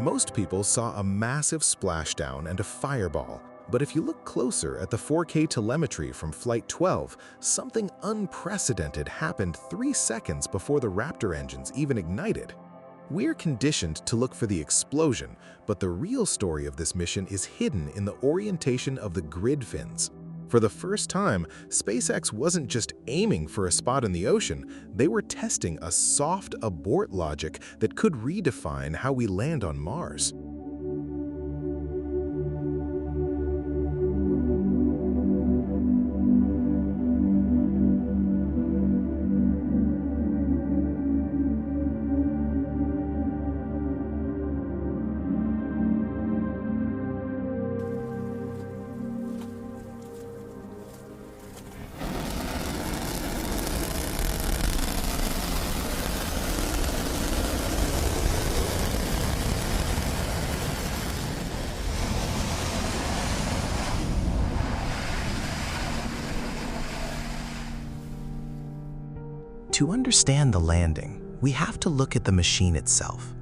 Most people saw a massive splashdown and a fireball, but if you look closer at the 4K telemetry from Flight 12, something unprecedented happened 3 seconds before the Raptor engines even ignited. We're conditioned to look for the explosion, but the real story of this mission is hidden in the orientation of the grid fins. For the first time, SpaceX wasn't just aiming for a spot in the ocean, they were testing a soft-abort logic that could redefine how we land on Mars. To understand the landing, we have to look at the machine itself.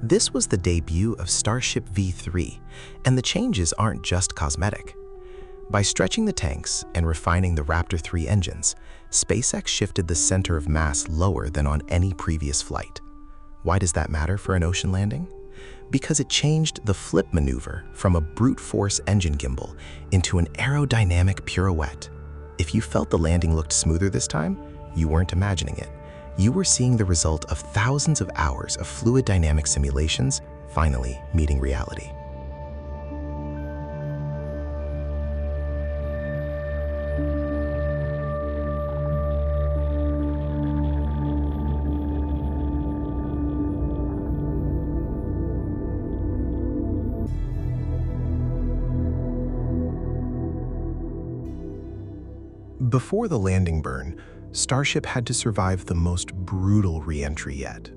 This was the debut of Starship V3, and the changes aren't just cosmetic. By stretching the tanks and refining the Raptor 3 engines, SpaceX shifted the center of mass lower than on any previous flight. Why does that matter for an ocean landing? Because it changed the flip maneuver from a brute force engine gimbal into an aerodynamic pirouette. If you felt the landing looked smoother this time, you weren't imagining it. You were seeing the result of thousands of hours of fluid dynamic simulations finally meeting reality. Before the landing burn, Starship had to survive the most brutal reentry yet.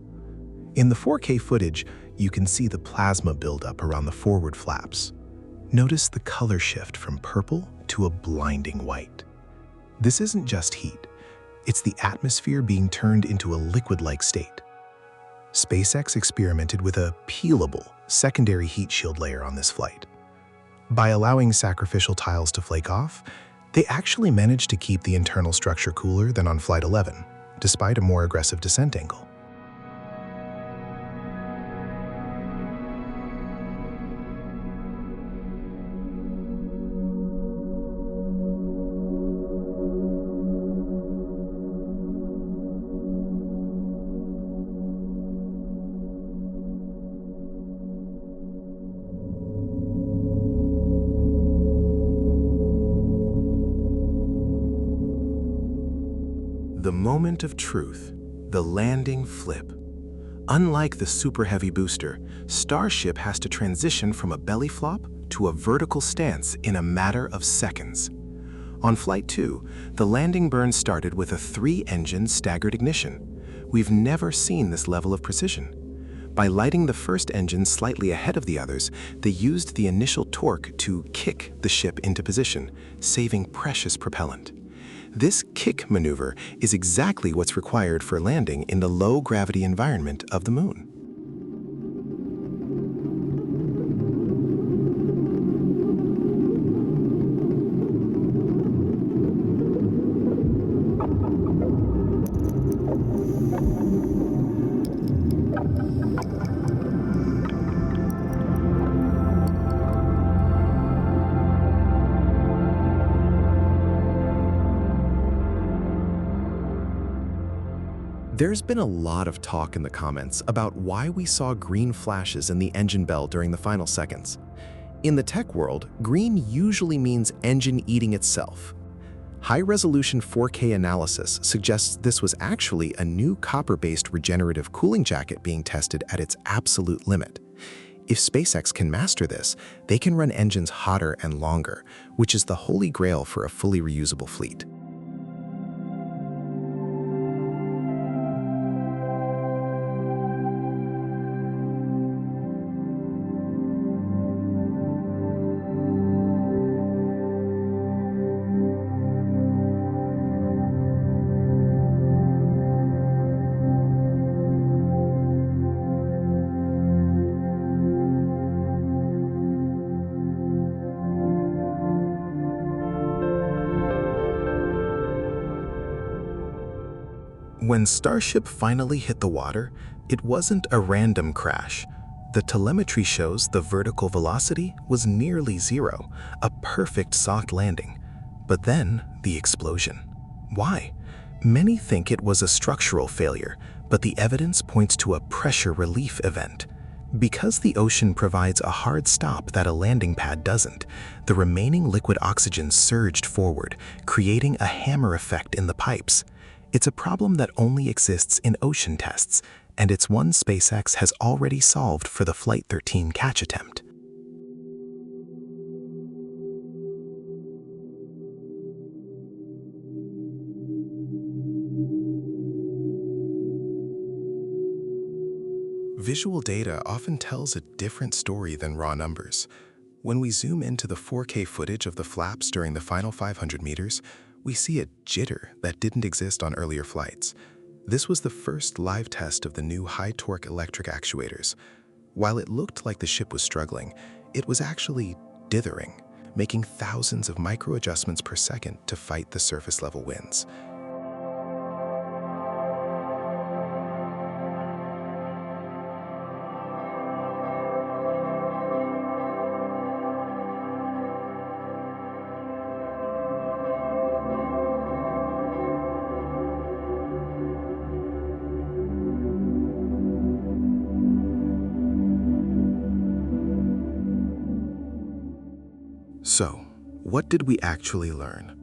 In the 4K footage, you can see the plasma buildup around the forward flaps. Notice the color shift from purple to a blinding white. This isn't just heat, it's the atmosphere being turned into a liquid-like state. SpaceX experimented with a peelable secondary heat shield layer on this flight. By allowing sacrificial tiles to flake off, they actually managed to keep the internal structure cooler than on Flight 11, despite a more aggressive descent angle. The moment of truth, the landing flip. Unlike the Super Heavy booster, Starship has to transition from a belly flop to a vertical stance in a matter of seconds. On Flight 2, the landing burn started with a 3-engine staggered ignition. We've never seen this level of precision. By lighting the first engine slightly ahead of the others, they used the initial torque to kick the ship into position, saving precious propellant. This kick maneuver is exactly what's required for landing in the low-gravity environment of the Moon. There's been a lot of talk in the comments about why we saw green flashes in the engine bell during the final seconds. In the tech world, green usually means engine eating itself. High-resolution 4K analysis suggests this was actually a new copper-based regenerative cooling jacket being tested at its absolute limit. If SpaceX can master this, they can run engines hotter and longer, which is the holy grail for a fully reusable fleet. When Starship finally hit the water, it wasn't a random crash. The telemetry shows the vertical velocity was nearly zero, a perfect soft landing. But then, the explosion. Why? Many think it was a structural failure, but the evidence points to a pressure relief event. Because the ocean provides a hard stop that a landing pad doesn't, the remaining liquid oxygen surged forward, creating a hammer effect in the pipes. It's a problem that only exists in ocean tests, and it's one SpaceX has already solved for the Flight 13 catch attempt. Visual data often tells a different story than raw numbers. When we zoom into the 4K footage of the flaps during the final 500 meters, we see a jitter that didn't exist on earlier flights. This was the first live test of the new high-torque electric actuators. While it looked like the ship was struggling, it was actually dithering, making thousands of micro-adjustments per second to fight the surface-level winds. So, what did we actually learn?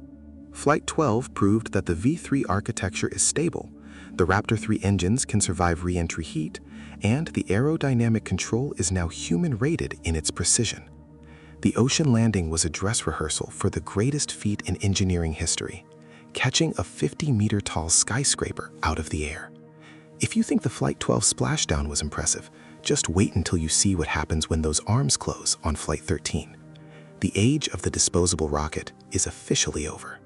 Flight 12 proved that the V3 architecture is stable, the Raptor 3 engines can survive re-entry heat, and the aerodynamic control is now human-rated in its precision. The ocean landing was a dress rehearsal for the greatest feat in engineering history, catching a 50-meter-tall skyscraper out of the air. If you think the Flight 12 splashdown was impressive, just wait until you see what happens when those arms close on Flight 13. The age of the disposable rocket is officially over.